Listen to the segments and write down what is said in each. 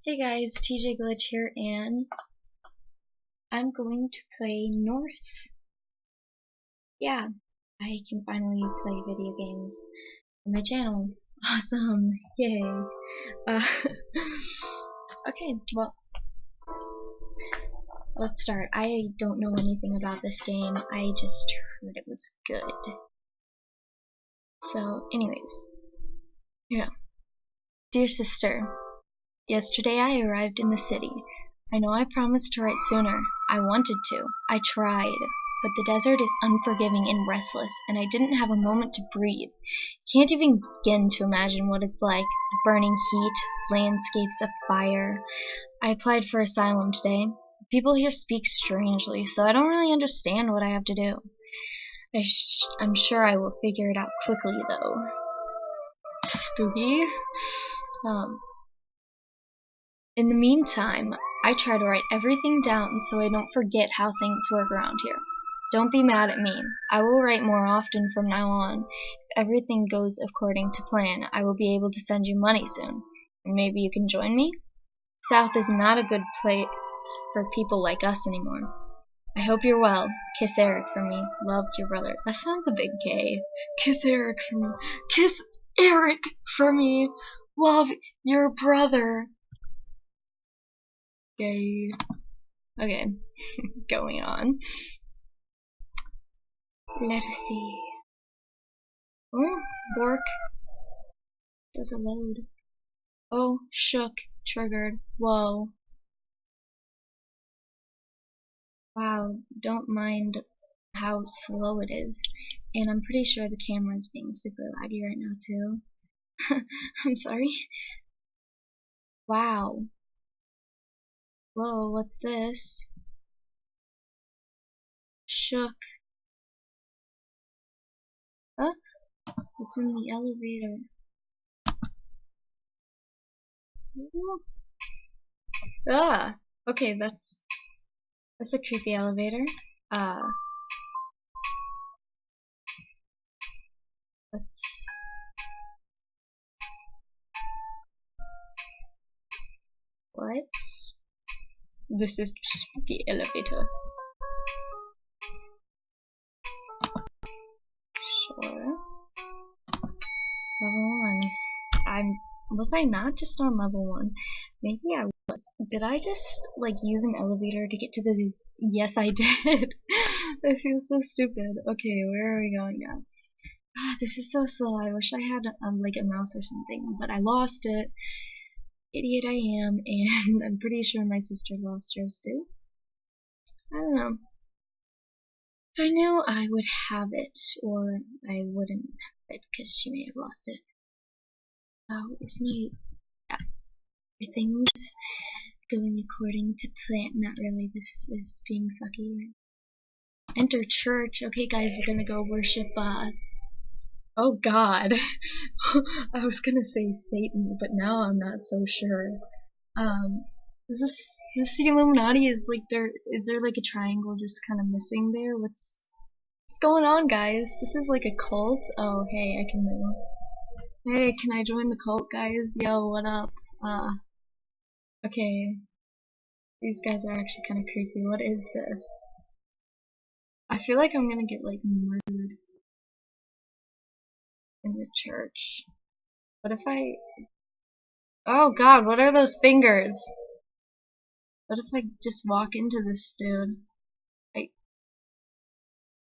Hey guys, TJ Glitch here, and I'm going to play North. Yeah, I can finally play video games on my channel. Awesome, yay. Okay, well, let's start. I don't know anything about this game, I just heard it was good. So, anyways, yeah. Dear sister, yesterday I arrived in the city. I know I promised to write sooner. I wanted to. I tried. But the desert is unforgiving and restless, and I didn't have a moment to breathe. Can't even begin to imagine what it's like. The burning heat, landscapes of fire. I applied for asylum today. People here speak strangely, so I don't really understand what I have to do. I'm sure I will figure it out quickly, though. Spooky. In the meantime, I try to write everything down so I don't forget how things work around here. Don't be mad at me. I will write more often from now on. If everything goes according to plan, I will be able to send you money soon. And maybe you can join me? South is not a good place for people like us anymore. I hope you're well. Kiss Eric for me. Loved, your brother. That sounds a bit gay. Kiss Eric for me. Kiss Eric for me. Love, your brother. Gay. Okay, going on. Let us see. Oh, Bork. Does it load? Oh, shook. Triggered. Whoa. Wow, don't mind how slow it is. And I'm pretty sure the camera is being super laggy right now, too. I'm sorry. Wow. Whoa, what's this? Shook. Huh? It's in the elevator. Ooh. Ah! Okay, that's a creepy elevator. Let's... What? This is the elevator. Sure. Level 1. Was I not just on level 1? Maybe I was. Did I just, like, use an elevator to get to this? Yes, I did. I feel so stupid. Okay, where are we going now? This is so slow. I wish I had, like, a mouse or something, but I lost it. Idiot I am, and I'm pretty sure my sister lost hers too. I don't know. I knew I would have it, or I wouldn't have it, because she may have lost it. Oh, is my... everything's going according to plan. Not really, this is being sucky. Enter church. Okay guys, we're gonna go worship, oh god. I was gonna say Satan, but now I'm not so sure. Is this the Illuminati? Is there like a triangle just kind of missing there? What's going on, guys? This is like a cult. Oh, hey, I can move. Hey, can I join the cult, guys? Yo, what up? Okay. These guys are actually kind of creepy. What is this? I feel like I'm gonna get like murdered in the church. What if I... Oh god, what are those fingers? What if I just walk into this dude?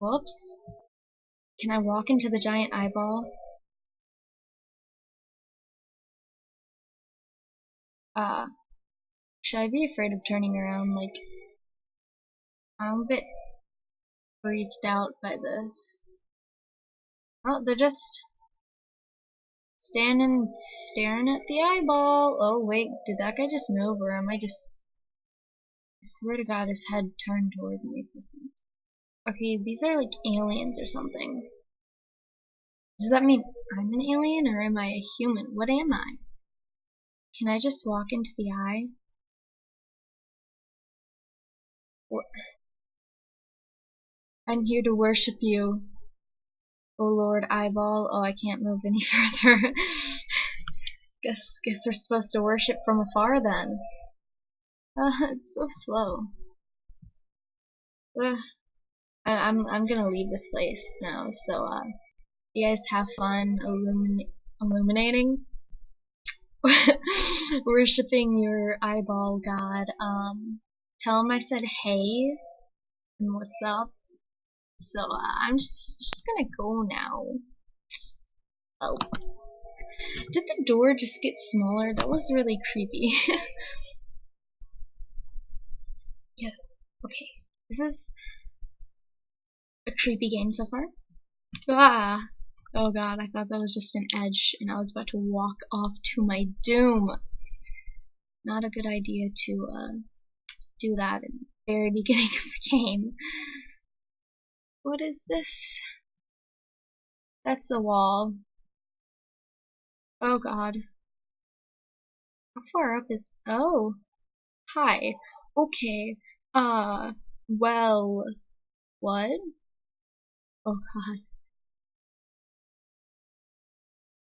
Whoops. Can I walk into the giant eyeball? Should I be afraid of turning around? Like, I'm a bit freaked out by this. Oh, they're just standing and staring at the eyeball. Oh wait, did that guy just move, or am I just... I swear to god his head turned toward me. Okay, these are like aliens or something. Does that mean I'm an alien, or am I a human? What am I? Can I just walk into the eye? What? I'm here to worship you. Oh Lord, eyeball. Oh, I can't move any further. Guess we're supposed to worship from afar then. It's so slow. I'm gonna leave this place now, so you guys have fun illuminating worshipping your eyeball god. Tell him I said hey and what's up. So I'm just gonna go now. Oh, did the door just get smaller? That was really creepy. Yeah, okay. This is a creepy game so far. Ah! Oh god, I thought that was just an edge and I was about to walk off to my doom. Not a good idea to do that in the very beginning of the game. What is this? That's a wall. Oh god. How far up is... Oh! Hi. Okay. Well... What? Oh god.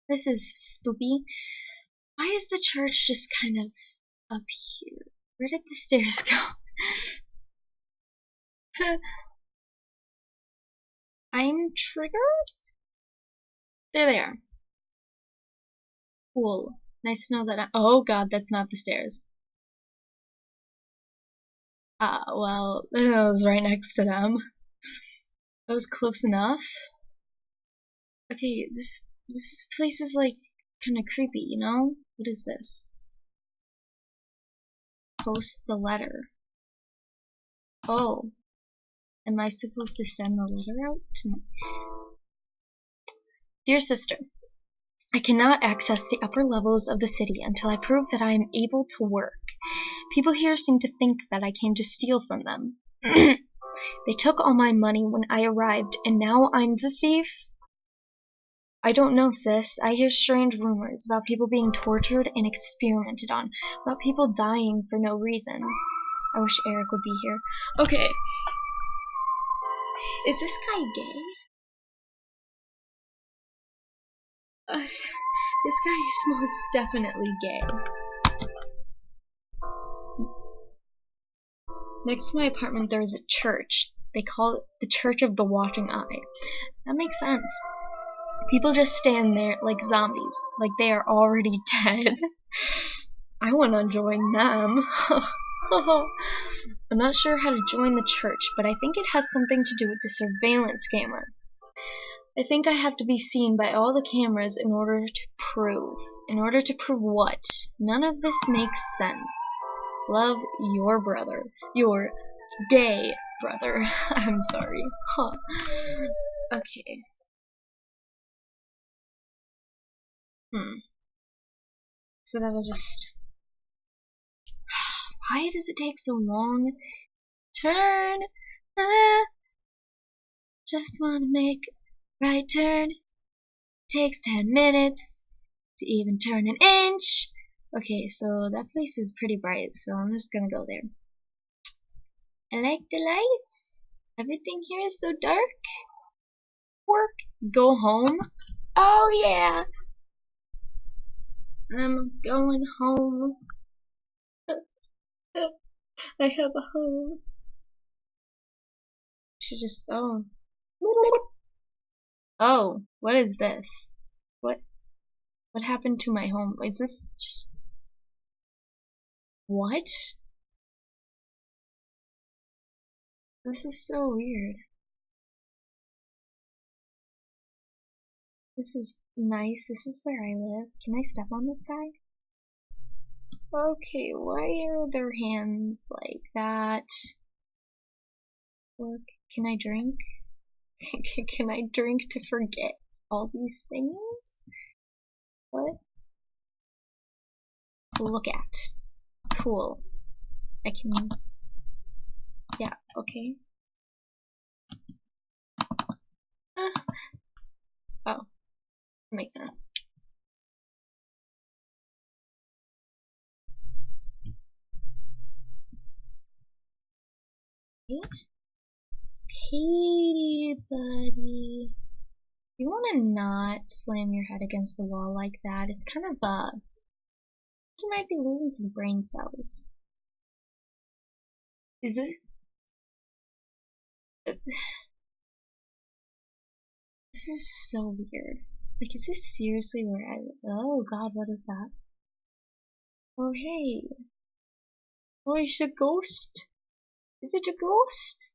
This is spoopy. Why is the church just kind of up here? Where did the stairs go? I'm triggered? There they are. Cool. Nice to know that oh god, that's not the stairs. Well, it was right next to them. It was close enough. Okay, this place is like kind of creepy, you know? What is this? Post the letter. Oh. Am I supposed to send the letter out to my... Dear sister, I cannot access the upper levels of the city until I prove that I am able to work. People here seem to think that I came to steal from them. They took all my money when I arrived, and now I'm the thief? I don't know, sis. I hear strange rumors about people being tortured and experimented on, about people dying for no reason. I wish Eric would be here. Okay. Is this guy gay? This guy is most definitely gay. Next to my apartment there is a church. They call it the Church of the Watching Eye. That makes sense. People just stand there like zombies, like they are already dead. I want to join them. I'm not sure how to join the church, but I think it has something to do with the surveillance cameras. I think I have to be seen by all the cameras in order to prove. In order to prove what? None of this makes sense. Love, your brother. Your gay brother. I'm sorry. Huh. Okay. So that was just... Why does it take so long? Turn! Just wanna make a right turn. Takes 10 minutes to even turn an inch. Okay, so that place is pretty bright, so I'm just gonna go there. I like the lights. Everything here is so dark. Work. Go home. Oh yeah. I'm going home. I have a home. Should just oh, what is this? What happened to my home? Is this just what? This is so weird. This is nice. This is where I live. Can I step on this guy? Okay, why are their hands like that? Or can I drink? Can I drink to forget all these things? What? Look at. Cool. I can... Yeah, okay. Oh, that makes sense. Yeah. Hey, buddy. You wanna not slam your head against the wall like that? It's kind of he might be losing some brain cells. Is this... This is so weird. Like, is this seriously where I live? Oh god, what is that? Oh hey. Oh, it's a ghost. Is it a ghost?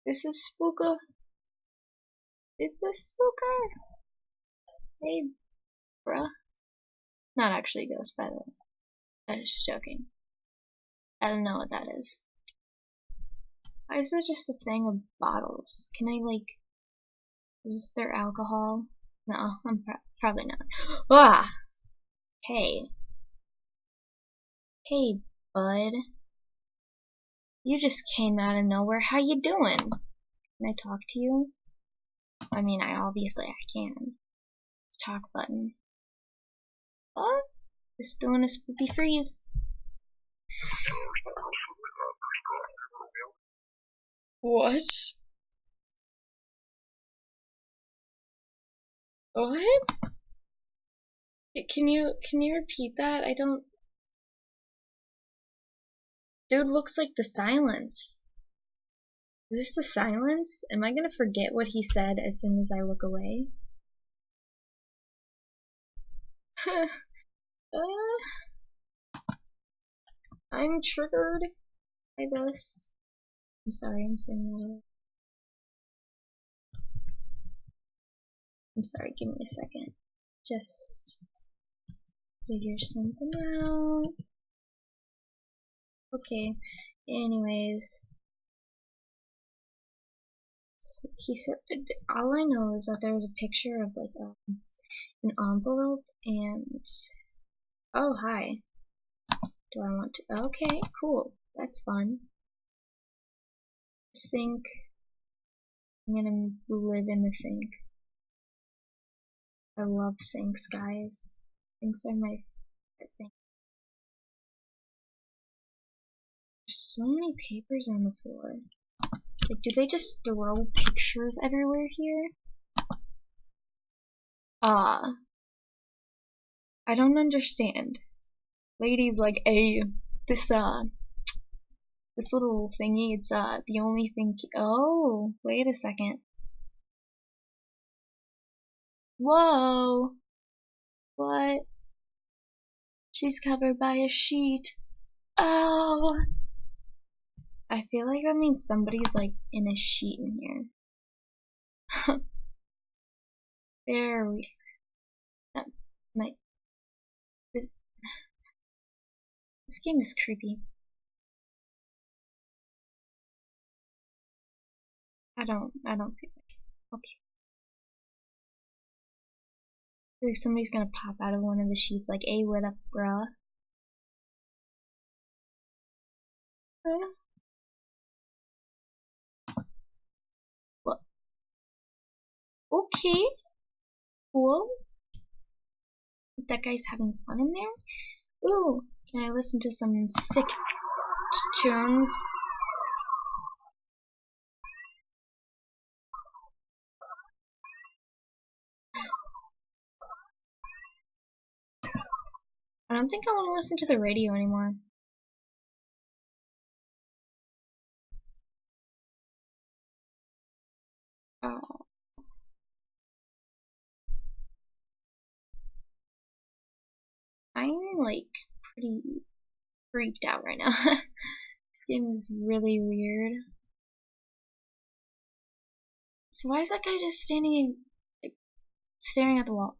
This is spooker. It's a spooker. Hey, bruh. Not actually a ghost, by the way. I was just joking. I don't know what that is. Why is there just a thing of bottles? Can I, like... Is there alcohol? No, I'm probably not. Ah! Hey. Hey, bud. You just came out of nowhere. How you doing? Can I talk to you? I mean, obviously I can. Let's talk button. What? Just doing a spooky freeze. What? What? Can you repeat that? I don't... Dude looks like the silence. Is this the silence? Am I gonna forget what he said as soon as I look away? I'm triggered by this. I'm sorry, I'm saying that out. I'm sorry, give me a second. Just figure something out. Okay, anyways. So he said, all I know is that there was a picture of like an envelope and, oh hi. Do I want to, okay, cool, that's fun. Sink. I'm gonna live in the sink. I love sinks, guys. Sinks are my favorite thing. There's so many papers on the floor. Like, do they just throw pictures everywhere here? I don't understand. Ladies, like, this little thingy, it's, the only thing, oh, wait a second. Whoa! What? She's covered by a sheet. Oh! I feel like that means somebody's, like, in a sheet in here. There we... That might... This game is creepy. I don't feel like... Okay. I feel like somebody's gonna pop out of one of the sheets like, hey, what up, bruh? What? Okay. Cool. That guy's having fun in there? Ooh, can I listen to some sick tunes? I don't think I want to listen to the radio anymore. I'm like pretty freaked out right now. This game is really weird. So why is that guy just standing and like, staring at the wall?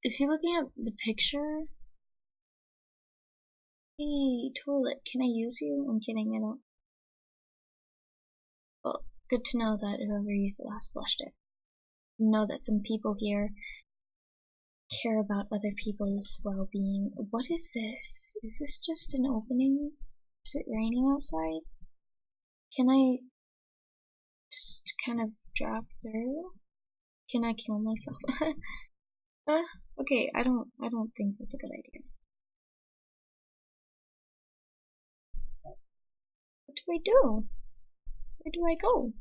Is he looking at the picture? Hey, toilet, can I use you? I'm kidding, I don't. Well, good to know that whoever used it last flushed it. Know that some people here care about other people's well-being. What is this? Is this just an opening? Is it raining outside? Can I just kind of drop through? Can I kill myself? Okay, I don't think that's a good idea. What do I do? Where do I go?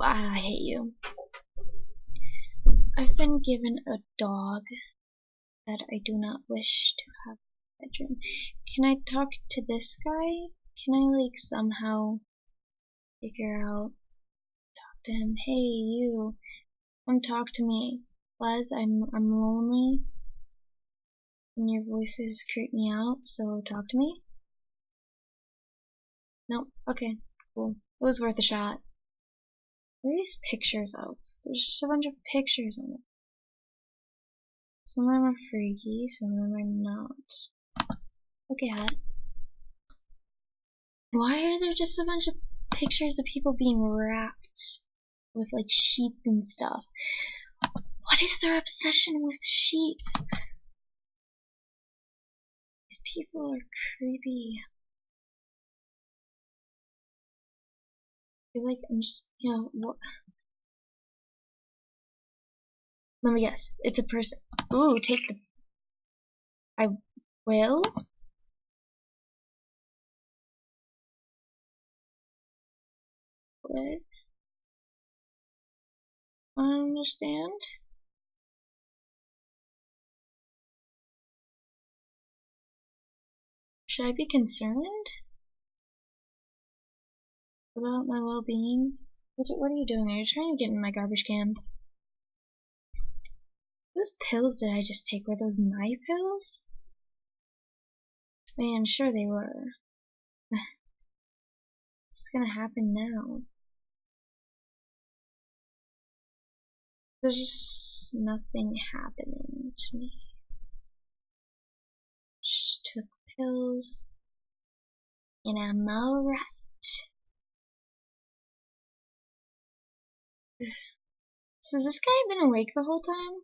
I hate you. I've been given a dog that I do not wish to have in my bedroom. Can I talk to this guy? Can I, like, somehow figure out, talk to him? Hey, you, come talk to me. Les, I'm lonely, and your voices creep me out, so talk to me? Nope, okay, cool. It was worth a shot. What are these pictures of? There's just a bunch of pictures on it. Some of them are freaky, some of them are not. Look at it. Why are there just a bunch of pictures of people being wrapped with, like, sheets and stuff? What is their obsession with sheets? These people are creepy. I feel like I'm just, what? Let me guess. It's a person. Ooh, take the... I will? What? I don't understand. Should I be concerned about my well-being? What are you doing? Are you trying to get in my garbage can? Whose pills did I just take? Were those my pills? Man, sure they were. What's gonna happen now? There's just nothing happening to me. Just took pills, and I'm alright. So has this guy been awake the whole time?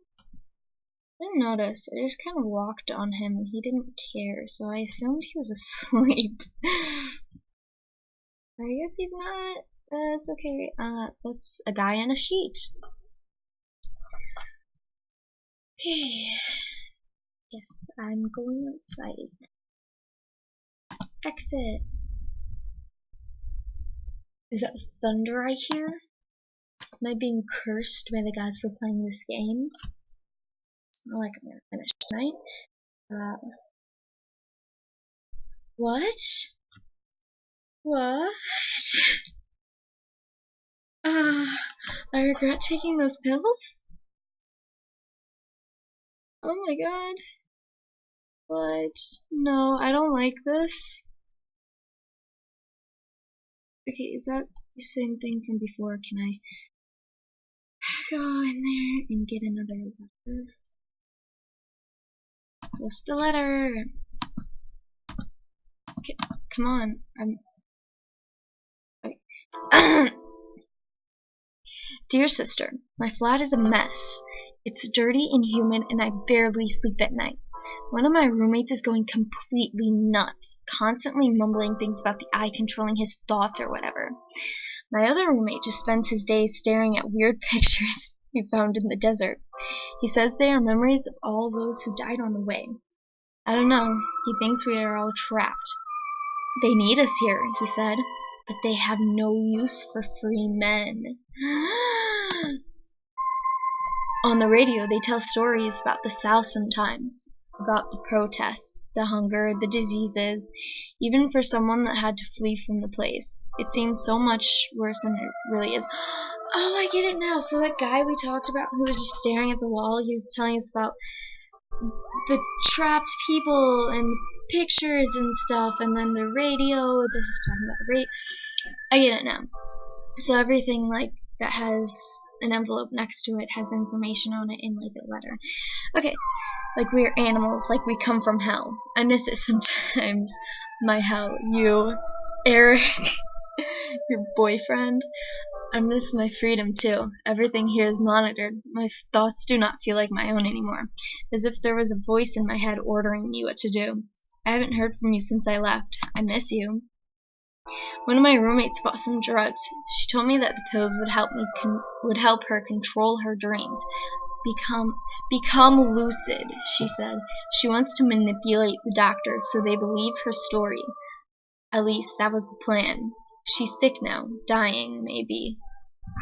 I didn't notice. I just kind of walked on him and he didn't care, so I assumed he was asleep. I guess he's not. It's okay. That's a guy in a sheet. Okay. Yes, I'm going outside. Exit. Is that thunder I hear? Am I being cursed by the gods for playing this game? It's not like I'm gonna finish tonight. What? What? I regret taking those pills? Oh my god. What? No, I don't like this. Okay, is that the same thing from before? Can I go in there and get another letter? What's the letter? Okay, come on. Okay. Dear sister, my flat is a mess. It's dirty, inhuman, and I barely sleep at night. One of my roommates is going completely nuts, constantly mumbling things about the eye controlling his thoughts or whatever. My other roommate just spends his days staring at weird pictures he found in the desert. He says they are memories of all those who died on the way. I don't know, he thinks we are all trapped. They need us here, he said, but they have no use for free men. On the radio, they tell stories about the South sometimes, about the protests, the hunger, the diseases, even for someone that had to flee from the place. It seems so much worse than it really is. Oh, I get it now. So that guy we talked about who was just staring at the wall, he was telling us about the trapped people and pictures and stuff, and then the radio. This is talking about the radio. I get it now. So everything like that has an envelope next to it has information on it in like a letter. Okay, like we're animals, like we come from hell. I miss it sometimes. My hell. You, Eric, your boyfriend. I miss my freedom too. Everything here is monitored. My thoughts do not feel like my own anymore, as if there was a voice in my head ordering me what to do. I haven't heard from you since I left. I miss you. One of my roommates bought some drugs. She told me that the pills would help her control her dreams. Become lucid, she said. She wants to manipulate the doctors so they believe her story. At least that was the plan. She's sick now, dying, maybe.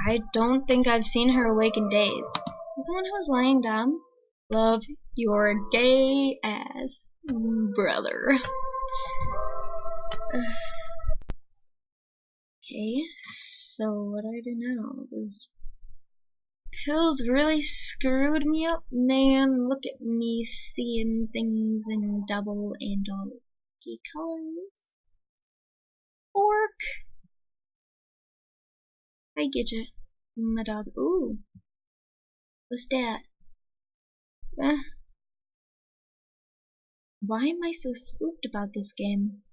I don't think I've seen her awake in days. the one who was laying down? Love your gay ass, brother. Okay, so what do I do now? Those pills really screwed me up, man. Look at me seeing things in double and all colors. Orc. I get you, my dog. Ooh, what's that? Why am I so spooked about this game?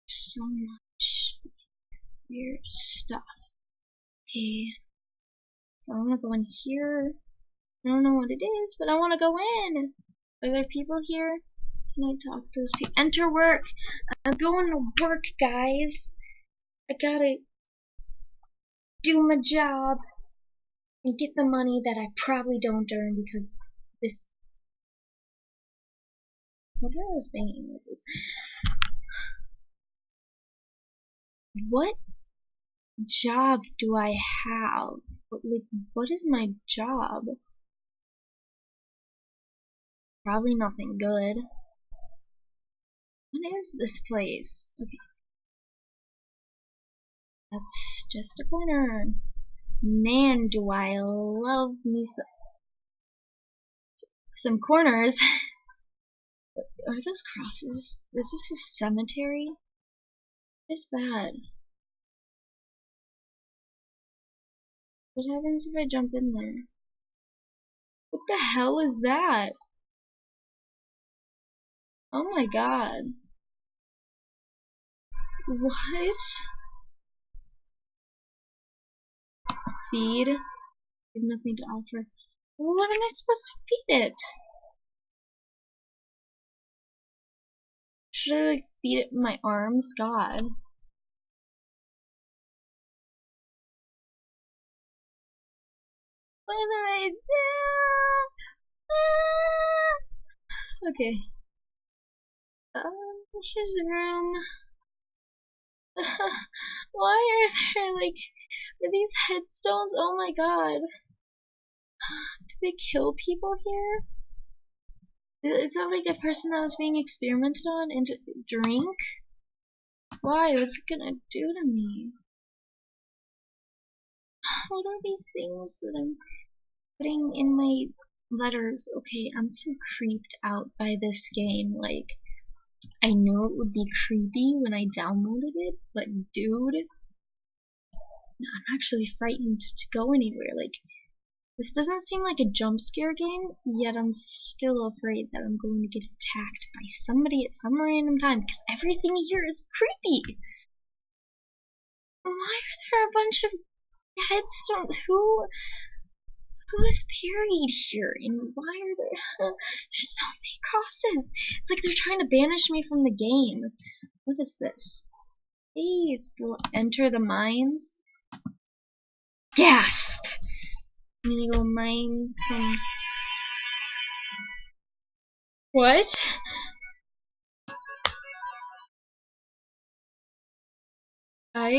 So much weird stuff. Okay, so I'm gonna go in here. I don't know what it is, but I want to go in. Are there people here? Can I talk to those people? Enter work. I'm going to work, guys. I gotta do my job and get the money that I probably don't earn because this. What are those banging noises? What job do I have? What is my job? Probably nothing good. What is this place? Okay. That's just a corner. Man, do I love me some corners. Are those crosses? Is this a cemetery? What is that? What happens if I jump in there? What the hell is that? Oh my god. What? Feed? I have nothing to offer. What am I supposed to feed it? Should I like feed it in my arms? God. What did I do? Okay. Here's the room. Why are there like are these headstones? Oh my god. Did they kill people here? Is that like a person that was being experimented on and drink? Why? What's it gonna do to me? What are these things that I'm putting in my letters? Okay, I'm so creeped out by this game. Like, I knew it would be creepy when I downloaded it, but dude, I'm actually frightened to go anywhere. Like, this doesn't seem like a jump scare game, yet I'm still afraid that I'm going to get attacked by somebody at some random time because everything here is creepy. Why are there a bunch of headstones? Who is buried here? And why are there there's so many crosses? It's like they're trying to banish me from the game. What is this? Hey, it's the enter the mines. Gasp! I'm gonna go mine some. What? I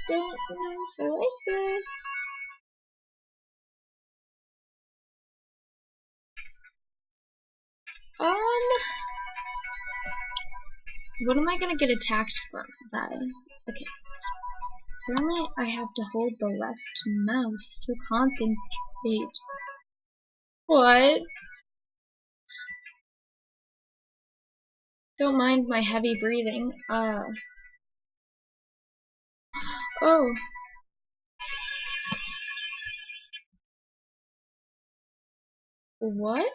don't know if I like this. What am I gonna get attacked from? That. Okay. Apparently, I have to hold the left mouse to concentrate. What? Don't mind my heavy breathing. Oh. What?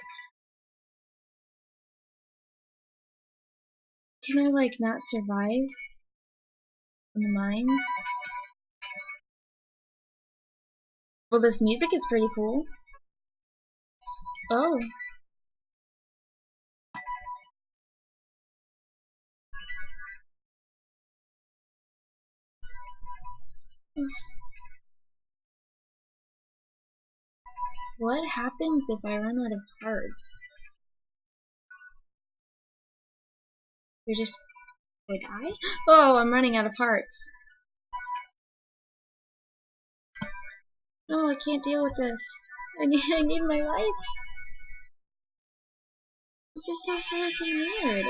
Can I, like, not survive in the mines? Well, this music is pretty cool. Oh. What happens if I run out of parts? We just... we die? Oh, I'm running out of parts. No, I can't deal with this. I need my life. This is so freaking weird.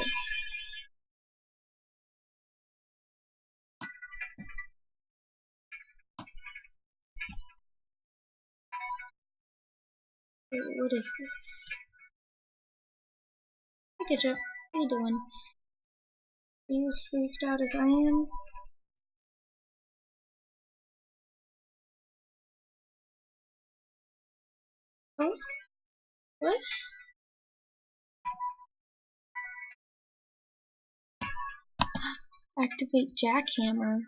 Wait, what is this? Hey, Ketchup. How you doing? Are you as freaked out as I am? Oh? What? Activate jackhammer.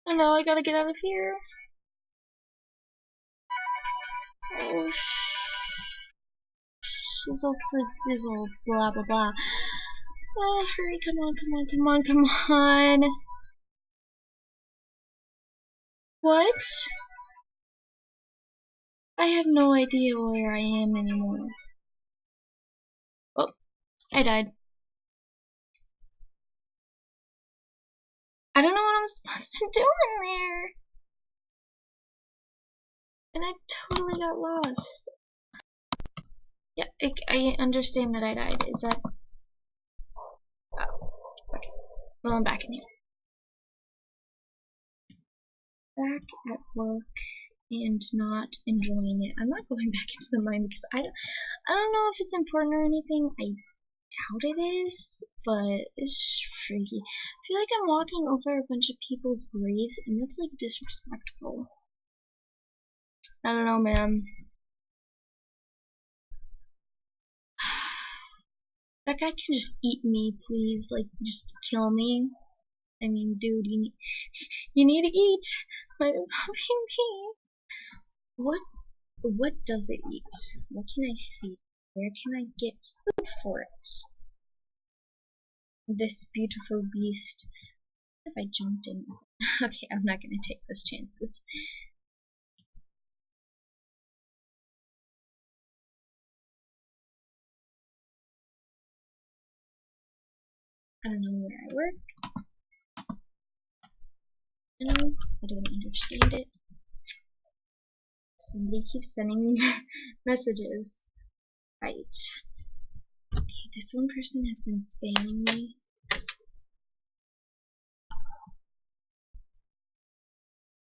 Oh no, I gotta get out of here. Oh, shizzle for dizzle, blah blah blah. Oh, hurry, come on, come on, come on, come on. What? I have no idea where I am anymore. Oh, I died. I don't know what I'm supposed to do in there. And I totally got lost. Yeah, I understand that I died. Is that... Oh, okay. Well, I'm back in here. Back at work and not enjoying it. I'm not going back into the mine because I don't know if it's important or anything. I doubt it is, but it's freaky. I feel like I'm walking over a bunch of people's graves, and that's like disrespectful. I don't know, man. That guy can just eat me, please. Like, just kill me. I mean, dude, you need to eat. Might as well be me. What does it eat? What can I feed? Where can I get food for it? This beautiful beast. What if I jumped in? Okay, I'm not gonna take those chances. I don't know where I work. I don't understand it. Somebody keeps sending me messages. Right. Okay, this one person has been spamming me.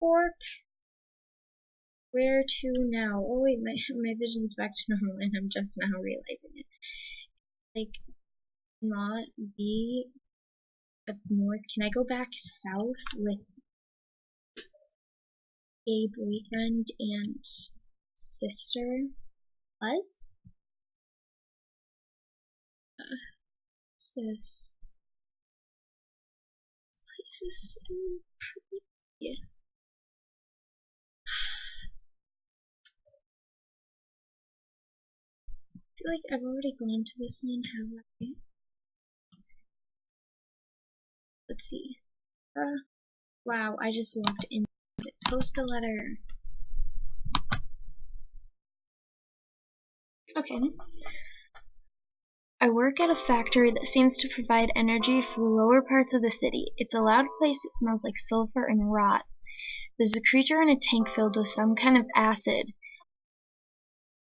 Fork. Where to now? Oh wait, my vision's back to normal and I'm just now realizing it. Like, not be up north. Can I go back south with a boyfriend and sister? Us? What's this? This place is so pretty. I feel like I've already gone to this one, have I? Let's see. Wow, I just walked in. Post a letter. Okay. I work at a factory that seems to provide energy for the lower parts of the city. It's a loud place that smells like sulfur and rot. There's a creature in a tank filled with some kind of acid.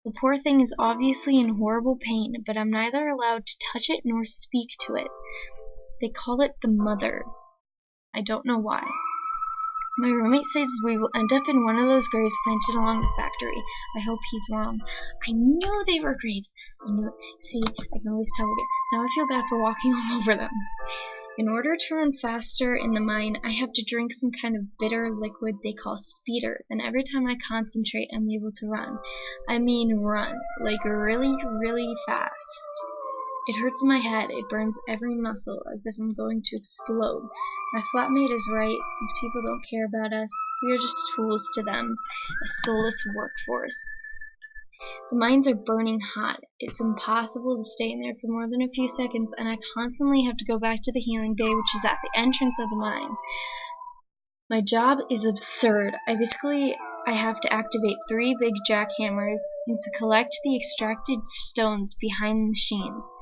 The poor thing is obviously in horrible pain, but I'm neither allowed to touch it nor speak to it. They call it the Mother. I don't know why. My roommate says we will end up in one of those graves planted along the factory. I hope he's wrong. I knew they were graves. I knew it. See, I can always tell it. Now I feel bad for walking all over them. In order to run faster in the mine, I have to drink some kind of bitter liquid they call speeder. Then every time I concentrate, I'm able to run. I mean run. Like really, really fast. It hurts my head. It burns every muscle, as if I'm going to explode. My flatmate is right. These people don't care about us. We are just tools to them, a soulless workforce. The mines are burning hot. It's impossible to stay in there for more than a few seconds, and I constantly have to go back to the healing bay, which is at the entrance of the mine. My job is absurd. I have to activate 3 big jackhammers and to collect the extracted stones behind the machines.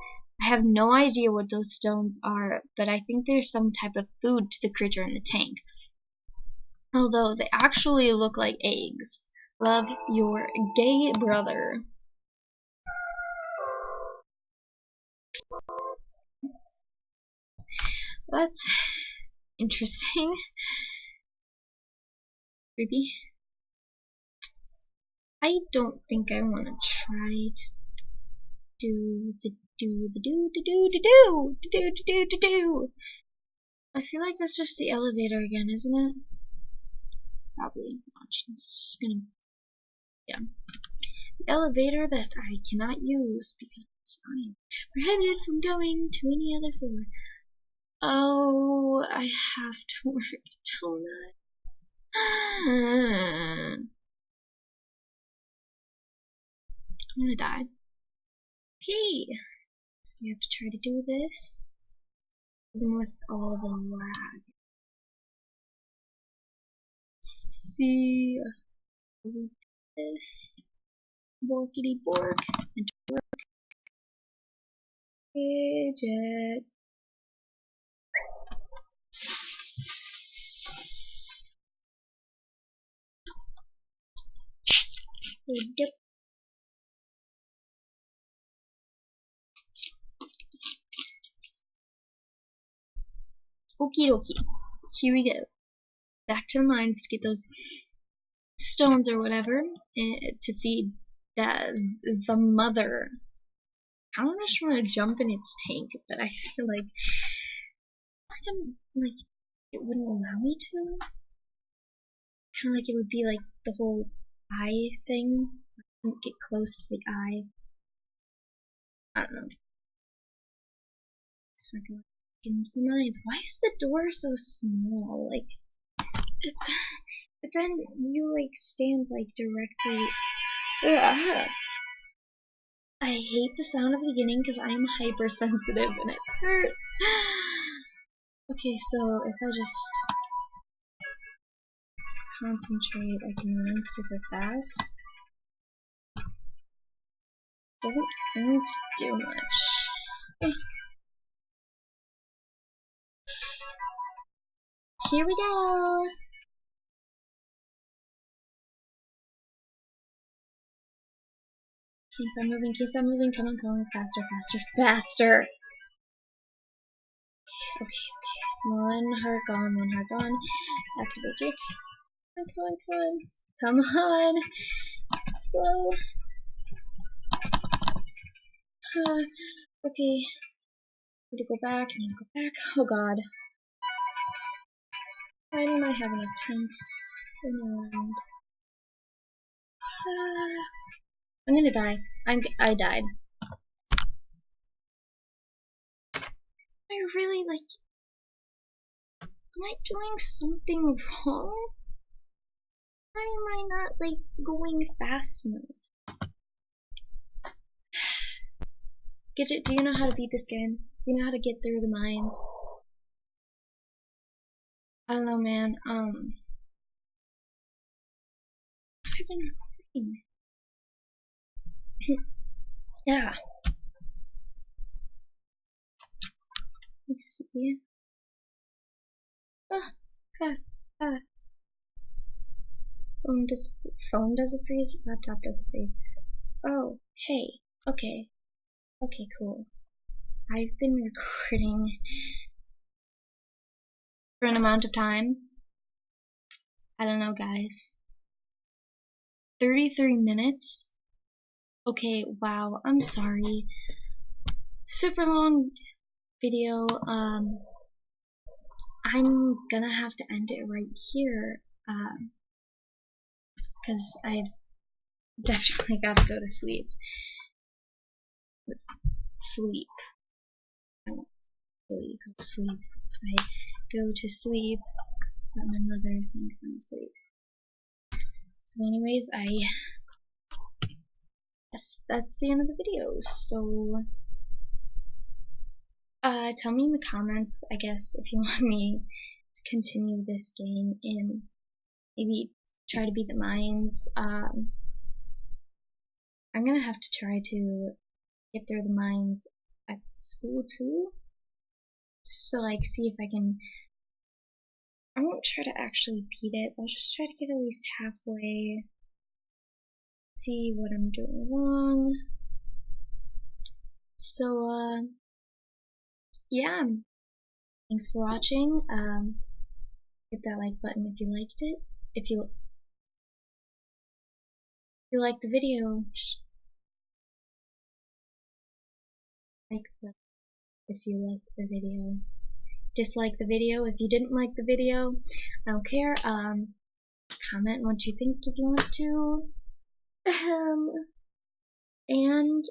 I have no idea what those stones are, but I think they're some type of food to the creature in the tank. Although they actually look like eggs. Love, your gay brother. That's interesting. Creepy. I don't think I want to try to do. I feel like that's just the elevator again, isn't it? Probably. Watch. It's just gonna. Yeah. The elevator that I cannot use because I'm prohibited from going to any other floor. Oh, I have to work, don't I? I'm gonna die. Okay, so we have to try to do this, even with all the lag. Let's see. We do this. Borkity bork. And work. Fidget. Yep. Okie dokie. Here we go. Back to the mines to get those stones or whatever to feed the mother. I don't just want to jump in its tank, but I feel like it wouldn't allow me to. Kind of like it would be like the whole eye thing. I couldn't get close to the eye. I don't know. So we're going into the mines. Why is the door so small? Like, but then you like stand like directly. Ugh. I hate the sound of the beginning because I am hypersensitive and it hurts. Okay, so if I just concentrate, I can run super fast. Doesn't seem to do much. Here we go! Can't stop moving, come on, faster, faster, faster! Okay. One heart gone. Activate Jake. Come on! Slow. Okay. Need to go back. Oh god. Why don't I have enough time to spin around? I'm gonna die. I died. I really am I doing something wrong? Why am I not going fast enough? Gidget, do you know how to beat this game? Do you know how to get through the mines? I don't know, man. I've been recording. Yeah. Let's see. Phone does a freeze, laptop does a freeze. Oh, hey. Okay, cool. I've been recording for an amount of time. I don't know, guys. 33 minutes? Okay, wow, I'm sorry. Super long video. I'm gonna have to end it right here. Because I've definitely got to go to sleep. I don't really go to sleep. I go to sleep so that my mother thinks I'm asleep. So anyways, that's the end of the video. So tell me in the comments, I guess, if you want me to continue this game and maybe try to beat the mines. I'm gonna have to try to get through the mines at school too, just to like see if I can. I won't try to actually beat it. I'll just try to get at least halfway. See what I'm doing wrong. So yeah. Thanks for watching. Hit that like button if you liked it. If you liked the video, if you liked the video. Dislike the video if you didn't like the video. I don't care. Comment what you think if you want to. And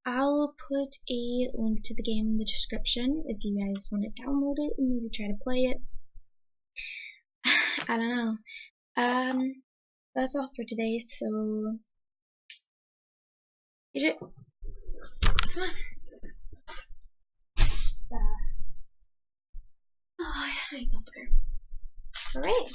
I'll put a link to the game in the description if you guys want to download it and maybe try to play it. I don't know. That's all for today, so come on. Stop. Oh, I love her. Alright.